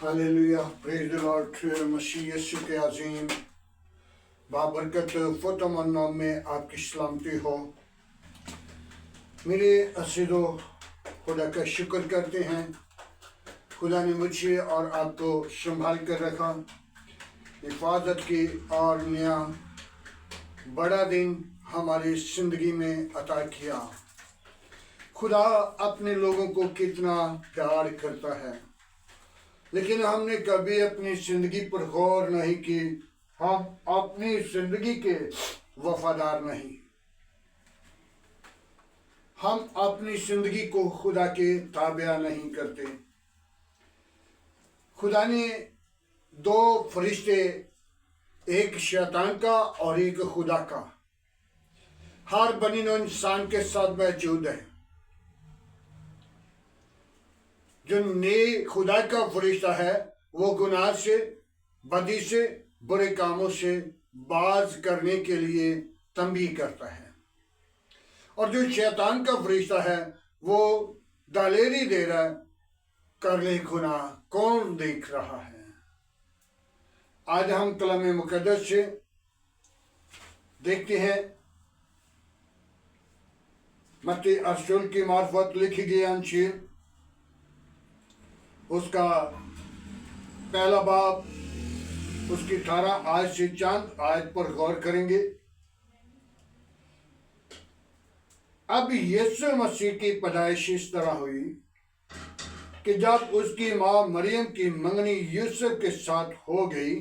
Hallelujah, praise the Lord. मसीह यीशु के अजीम बाबरकत फतमन नाम में आपकी सलामती हो। मेरे असीदो खुदा का शुक्र करते हैं। खुदा ने मुझे और आपको संभाल कर रखा, हिफाजत की और नया बड़ा दिन हमारी ज़िंदगी में अता किया। खुदा अपने लोगों को कितना प्यार करता है, लेकिन हमने कभी अपनी ज़िंदगी पर गौर नहीं की। हम अपनी ज़िंदगी के वफादार नहीं। हम अपनी ज़िंदगी को खुदा के ताबे नहीं करते। खुदा ने दो फरिश्ते, एक शैतान का और एक खुदा का, हर बनी नौ इंसान के साथ मौजूद है। जो ने खुदा का फरिश्ता है वो गुनाह से, बदी से, बुरे कामों से बाज करने के लिए तंबीह करता है, और जो शैतान का फरिश्ता है वो दलेरी दे रहा है, कर ले गुनाह, कौन देख रहा है। आज हम कलाम मुकद्दस से देखते हैं मत्ती रसूल की मार्फत लिखी गई अंजील, उसका पहला बाब, उसकी 18 आयत से चंद आयत पर गौर करेंगे। अब यीशु मसीह की पैदाइश इस तरह हुई कि जब उसकी माँ मरियम की मंगनी यूसुफ के साथ हो गई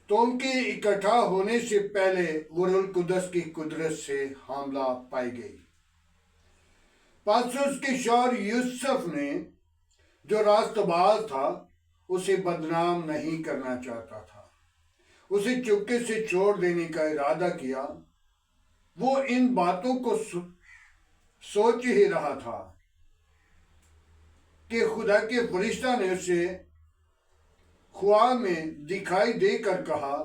तो उनके इकट्ठा होने से पहले वो रूह कुदस की कुदरत से हामला पाई गई। पास उसके शौहर यूसुफ ने, जो रास्तबाज था, उसे बदनाम नहीं करना चाहता था। उसे चुपके से छोड़ देने का इरादा किया। वो इन बातों को सोच ही रहा था कि खुदा के फरिश्ता ने उसे ख्वाब में दिखाई देकर कहा,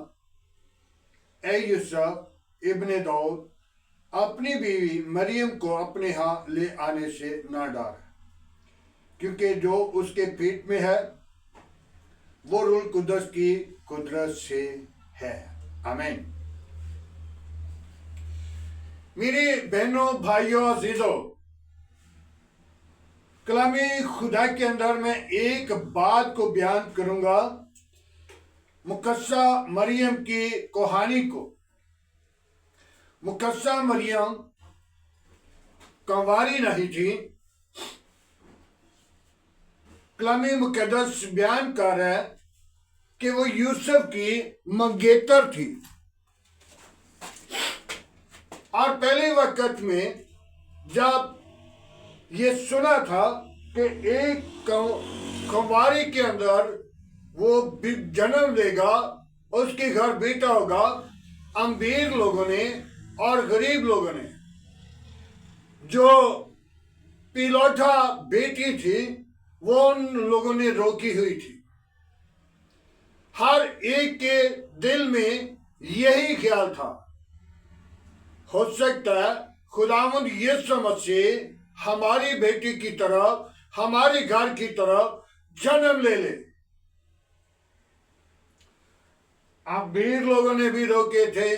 ऐ यूसुफ इब्ने दाऊद, अपनी बीवी मरियम को अपने यहाँ ले आने से ना डर, क्योंकि जो उसके पेट में है वो रूह कुदस की कुदरत से है। आमीन। मेरे बहनों, भाइयों, अजीजों, कलामी खुदा के अंदर मैं एक बात को बयान करूंगा, मुकद्दसा मरियम की कहानी को। मुकद्दसा मरियम कंवारी नहीं थी। कलामी मुकद्दस बयान कर रहा है कि वो यूसुफ की मंगेतर थी। और पहले वक्त में जब ये सुना था कि एक कंवारी के अंदर वो जन्म लेगा, उसके घर बेटा होगा, अमीर लोगों ने और गरीब लोगों ने, जो पिलौठा बेटी थी, वो उन लोगों ने रोकी हुई थी। हर एक के दिल में यही ख्याल था, हो सकता है खुदावंद यीशु मसीह हमारी बेटी की तरफ, हमारे घर की तरफ जन्म ले ले। अमीर लोगों ने भी रोके थे,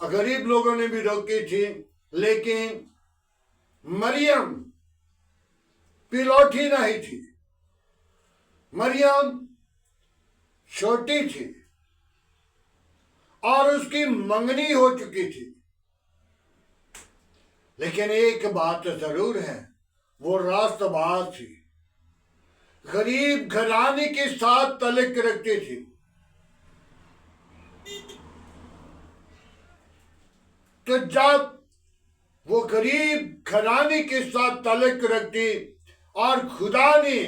गरीब लोगों ने भी रोकी थी, लेकिन मरियम पिलौठी नहीं थी। मरियम छोटी थी और उसकी मंगनी हो चुकी थी। लेकिन एक बात जरूर है, वो रास्तबाज थी, गरीब घराने के साथ तल्लुक रखती थी। तो जब वो गरीब घराने के साथ तल्लुक रखती और खुदा ने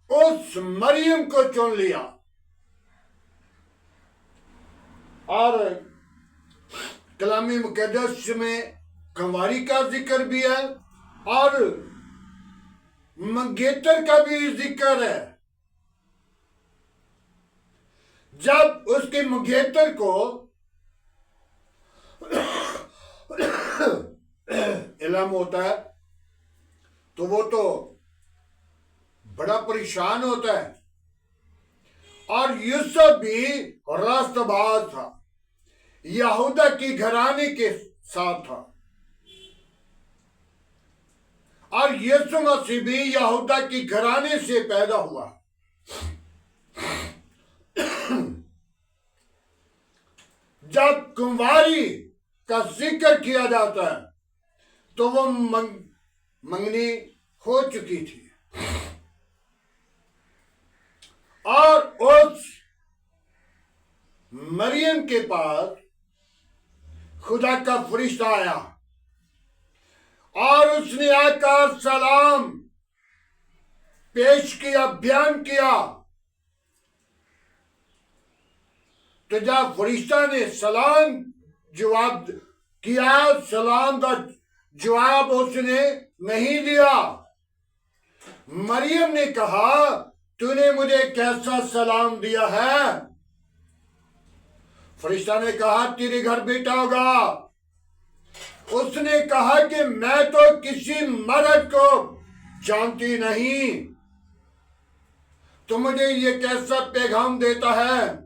उस मरियम को चुन लिया, और कलामी मुकद्दस में कंवारी का जिक्र भी है और मंगेतर का भी जिक्र है। जब उसके मंगेतर को इल्म होता है तो वो तो बड़ा परेशान होता है और यूसुफ भी रास्तबाज था, यहूदा की घराने के साथ था, और यीशु मसीह भी यहूदा की घराने से पैदा हुआ। जब कुंवारी का जिक्र किया जाता है तो वो मंगनी हो चुकी थी, और उस मरियम के पास खुदा का फरिश्ता आया और उसने आकर सलाम पेश किया, बयान किया। तो जब फरिश्ता ने सलाम जवाब किया, सलाम का जवाब उसने नहीं दिया। मरियम ने कहा, तूने मुझे कैसा सलाम दिया है? फरिश्ता ने कहा, तेरे घर बेटा होगा। उसने कहा कि मैं तो किसी मर्द को जानती नहीं, तो मुझे ये कैसा पैगाम देता है?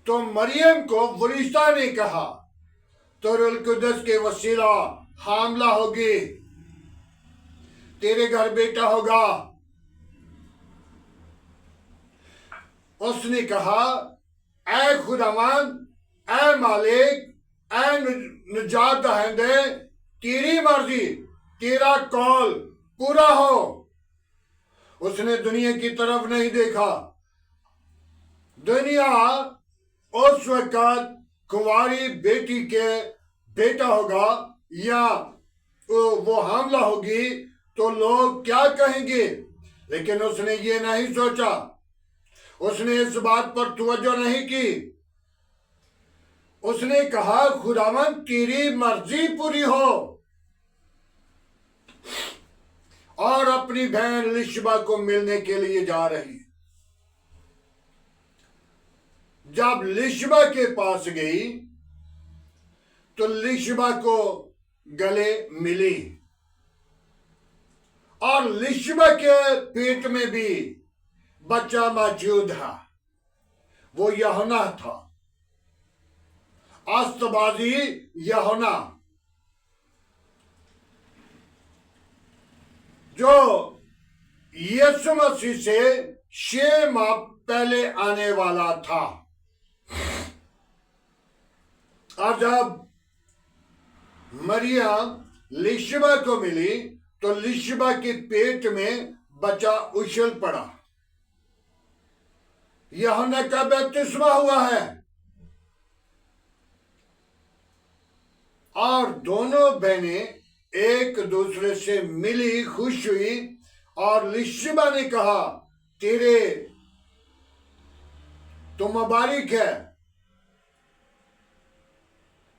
तो मरियम को फरिश्ता ने कहा, तो रूह कुद्दस के वसीला हामला होगी, तेरे घर बेटा होगा। उसने कहा, ऐ खुदावंद, ऐ मालिक, ऐ निजात दहिंदे, तेरी मर्जी, तेरा कौल पूरा हो। उसने दुनिया की तरफ नहीं देखा। दुनिया उस वक्त कुंवारी बेटी के बेटा होगा या वो हामला होगी तो लोग क्या कहेंगे, लेकिन उसने ये नहीं सोचा, उसने इस बात पर तवज्जो नहीं की। उसने कहा, खुदावंद तेरी मर्जी पूरी हो। और अपनी बहन लिशबा को मिलने के लिए जा रही। जब लिशबा के पास गई तो लिशबा को गले मिली, और लिशबा के पेट में भी बच्चा मौजूद था। वो यूहन्ना था, आस्तबाजी यूहन्ना, जो यीशु मसीह से 6 माह पहले आने वाला था। और जब मरियम लिशबा को मिली तो लिशबा के पेट में बच्चा उछल पड़ा। यूहन्ना का बपतिस्मा हुआ है, और दोनों बहनें एक दूसरे से मिली, खुश हुई, और लिशबा ने कहा, तो मुबारक है,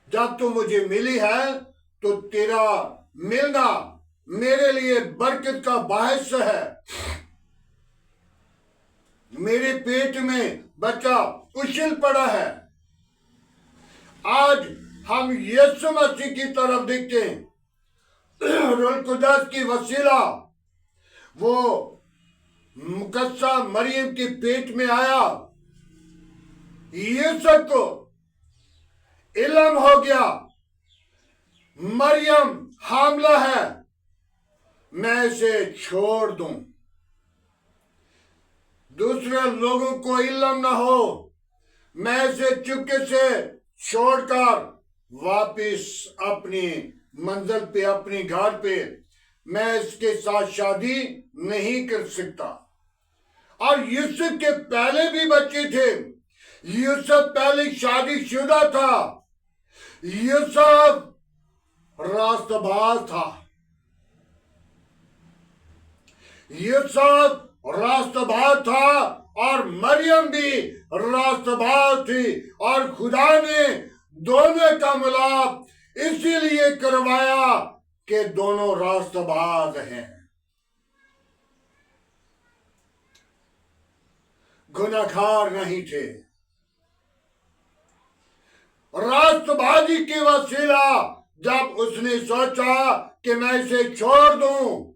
जब तू मुझे मिली है तो तेरा मिलना मेरे लिए बरकत का बायस है। मेरे पेट में बच्चा उछल पड़ा है। आज हम यीशु मसीह की तरफ देखते हैं। रूह कुद्दस की वसीला वो मुकद्दसा मरियम के पेट में आया। यीशु को इल्म हो गया, मरियम हामला है, मैं इसे छोड़ दूं, दूसरे लोगों को इल्म ना हो, मैं इसे चुपके से छोड़कर वापिस अपनी मंजिल पे, अपने घर पे, मैं इसके साथ शादी नहीं कर सकता। और यूसुफ के पहले भी बच्चे थे। यूसुफ पहले शादीशुदा था। यूसुफ रास्तबाज था। यूसुफ रास्तबाज था और मरियम भी रास्तबाज थी, और खुदा ने दोनों का मिलाप इसीलिए करवाया कि दोनों रास्तबाज हैं, गुनहगार नहीं थे। रास्तबाजी के वसीला जब उसने सोचा कि मैं इसे छोड़ दूं,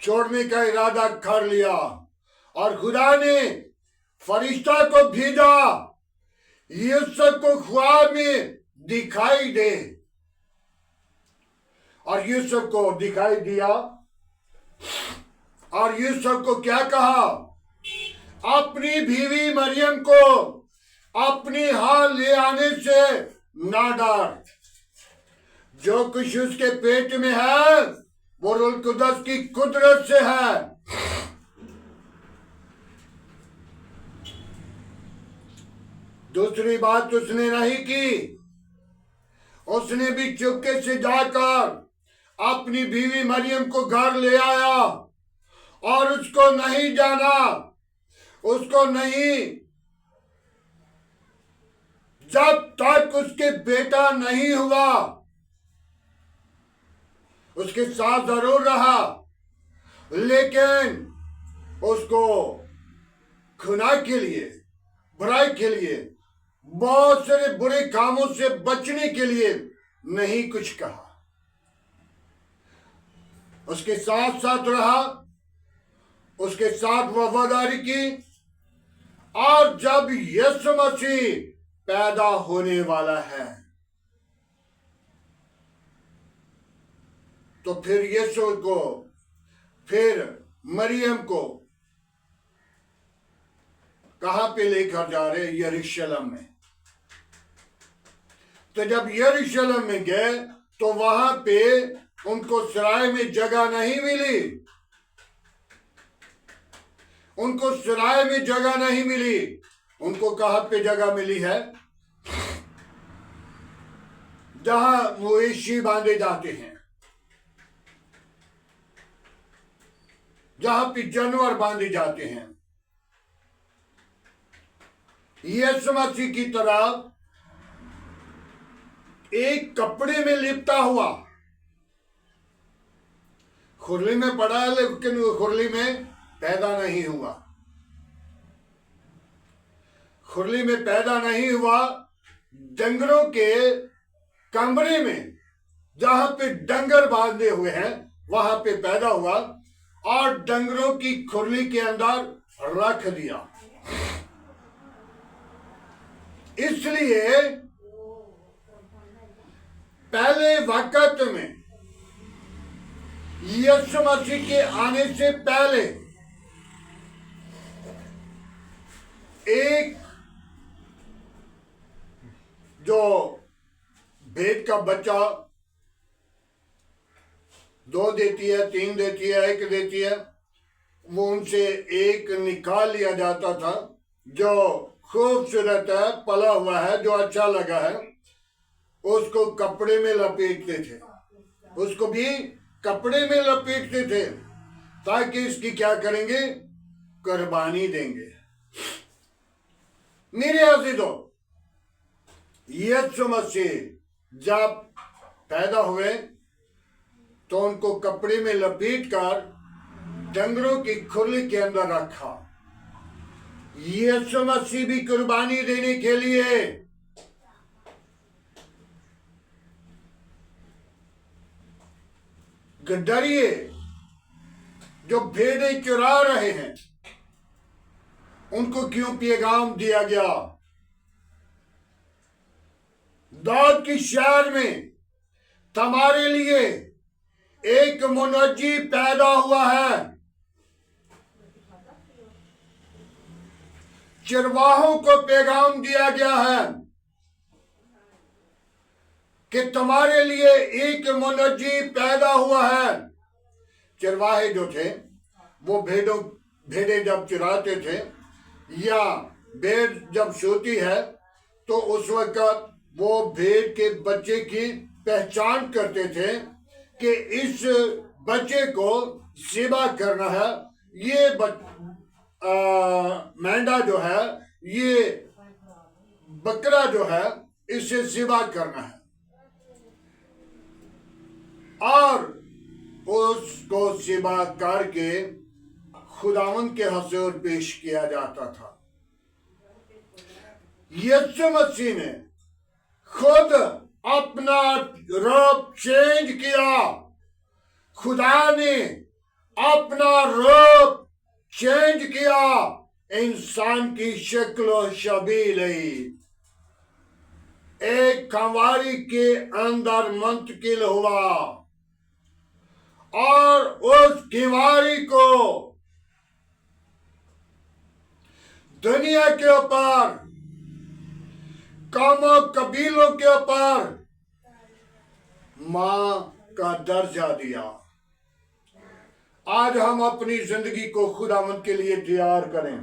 छोड़ने का इरादा कर लिया, और खुदा ने फरिश्ता को भेजा यूसुफ को ख्वाब में दिखाई दे, और यूसुफ को दिखाई दिया, और यूसुफ को क्या कहा, अपनी बीवी मरियम को अपनी हाल ले आने से ना डर, जो कुछ उसके पेट में है वो रूह कुदस की कुदरत से है। दूसरी बात उसने नहीं की, उसने भी चुपके से जाकर अपनी बीवी मरियम को घर ले आया और उसको नहीं जाना, उसको नहीं, जब तक उसके बेटा नहीं हुआ उसके साथ जरूर रहा, लेकिन उसको खुदा के लिए, बुराई के लिए, बहुत सारे बुरे कामों से बचने के लिए नहीं कुछ कहा, उसके साथ साथ रहा, उसके साथ वफादारी की। और जब यीशु मसीह पैदा होने वाला है तो फिर यीशु को, फिर मरियम को कहां पे लेकर जा रहे? यरूशलेम में। तो जब यरूशलेम में गए तो वहां पे उनको सराय में जगह नहीं मिली, उनको सराय में जगह नहीं मिली। उनको कहां पे जगह मिली है? जहां मवेशी बांधे जाते हैं, जहां पे जानवर बांधे जाते हैं। यीशु मसीह की तरह एक कपड़े में लिपटा हुआ, खुरली में पड़ा है लेकिन वो खुरली में पैदा नहीं हुआ, खुरली में पैदा नहीं हुआ, डंगरों के कमरे में जहां पे डंगर बांधे हुए हैं वहां पे पैदा हुआ और डंगरों की खुरली के अंदर रख दिया। इसलिए पहले वक्त में यीशु मसीह के आने से पहले एक जो भेड़ का बच्चा 2 देती है, 3 देती है, 1 देती है, वो उनसे एक निकाल लिया जाता था जो खूबसूरत है, पला हुआ है, जो अच्छा लगा है, उसको कपड़े में लपेटते थे, उसको भी कपड़े में लपेटते थे ताकि इसकी क्या करेंगे? कुर्बानी देंगे। मेरे अज़ीज़ों, यीशु मसीह जब पैदा हुए तो उनको कपड़े में लपेट कर डंगरों की खुरली के अंदर रखा। यीशु मसीह भी कुर्बानी देने के लिए गड्ढरिए जो भेड़ें चुरा रहे हैं उनको क्यों पैगाम दिया गया? दाऊद की शहर में तुम्हारे लिए एक मुनज्जी पैदा हुआ है, चरवाहों को पैगाम दिया गया है कि तुम्हारे लिए एक मुनज्जी पैदा हुआ है। चरवाहे जो थे वो भेड़ें जब चुराते थे या भेड़ जब सोती है तो उस वक्त वो भेड़ के बच्चे की पहचान करते थे कि इस बच्चे को सेवा करना है, ये मेंढा जो है, ये बकरा जो है, इसे सेवा करना है और उसको सेवा करके खुदावंद के हुजूर पेश किया जाता था। यीशु मसीह ने खुद अपना रूप चेंज किया, खुदा ने अपना रूप चेंज किया, इंसान की शक्ल शबीह ली, एक कंवारी के अंदर मुंतकिल हुआ और उस कंवारी को दुनिया के ऊपर, कौमों कबीलों के ऊपर मां का दर्जा दिया। आज हम अपनी जिंदगी को खुदावंद के लिए तैयार करें,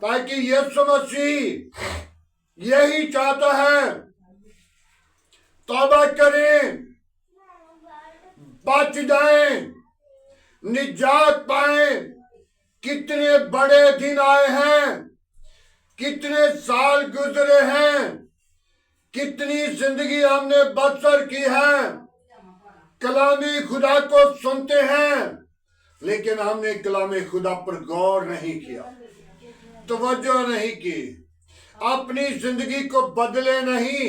ताकि यीशु मसीह यही चाहता है, तौबा करें, बच जाएं, निजात पाएं। कितने बड़े दिन आए हैं, कितने साल गुजरे हैं, कितनी जिंदगी हमने बसर की है, कलामी खुदा को सुनते हैं, लेकिन हमने कलामी खुदा पर गौर नहीं किया, तवज्जो नहीं की, अपनी जिंदगी को बदले नहीं।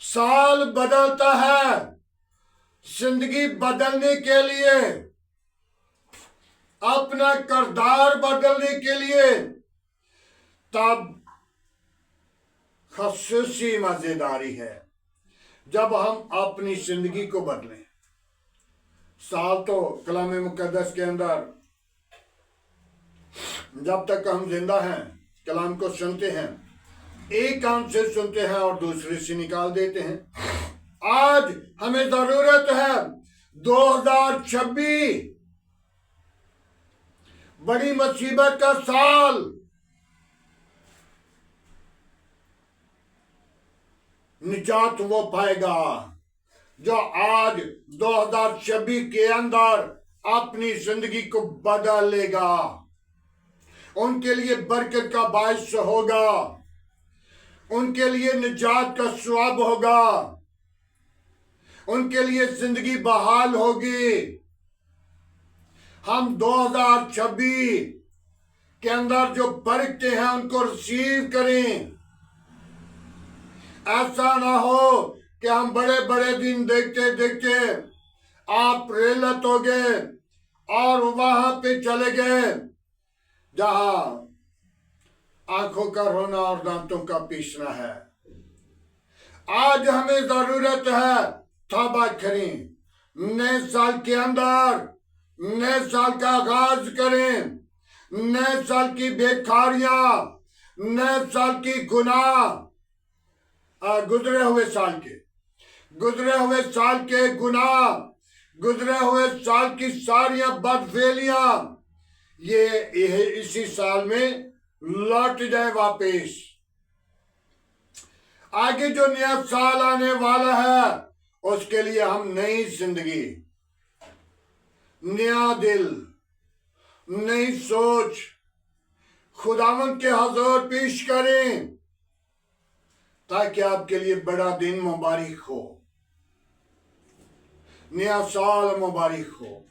साल बदलता है, जिंदगी बदलने के लिए, अपना किरदार बदलने के लिए, तब खसूसी मजेदारी है जब हम अपनी जिंदगी को बदलें। साल तो कलाम मुकद्दस के अंदर जब तक हम जिंदा हैं, कलाम को सुनते हैं, एक कान से सुनते हैं और दूसरे से निकाल देते हैं। आज हमें जरूरत है 2026 बड़ी मुसीबत का साल, निजात वो पाएगा जो आज 2026 के अंदर अपनी जिंदगी को बदल लेगा। उनके लिए बरकत का बायस होगा, उनके लिए निजात का स्वाब होगा, उनके लिए जिंदगी बहाल होगी। हम 2026 के अंदर जो बरकतें हैं उनको रिसीव करें। ऐसा ना हो कि हम बड़े बड़े दिन देखते देखते आप रेलत हो गए और वहां पे चले गए जहां आंखों का रोना और दांतों का पीसना है। आज हमें जरूरत है तौबा करें, नए साल के अंदर नए साल का आगाज करें, नए साल की बेकारियां, नए साल की गुनाह, गुजरे हुए साल के गुनाह, गुजरे हुए साल की सारियां बदफेलियां, ये इसी साल में लौट जाए वापस। आगे जो नया साल आने वाला है उसके लिए हम नई जिंदगी, नया दिल, नई सोच खुदावंद के हजूर पेश करें, ताकि आपके लिए बड़ा दिन मुबारक हो, नया साल मुबारक हो।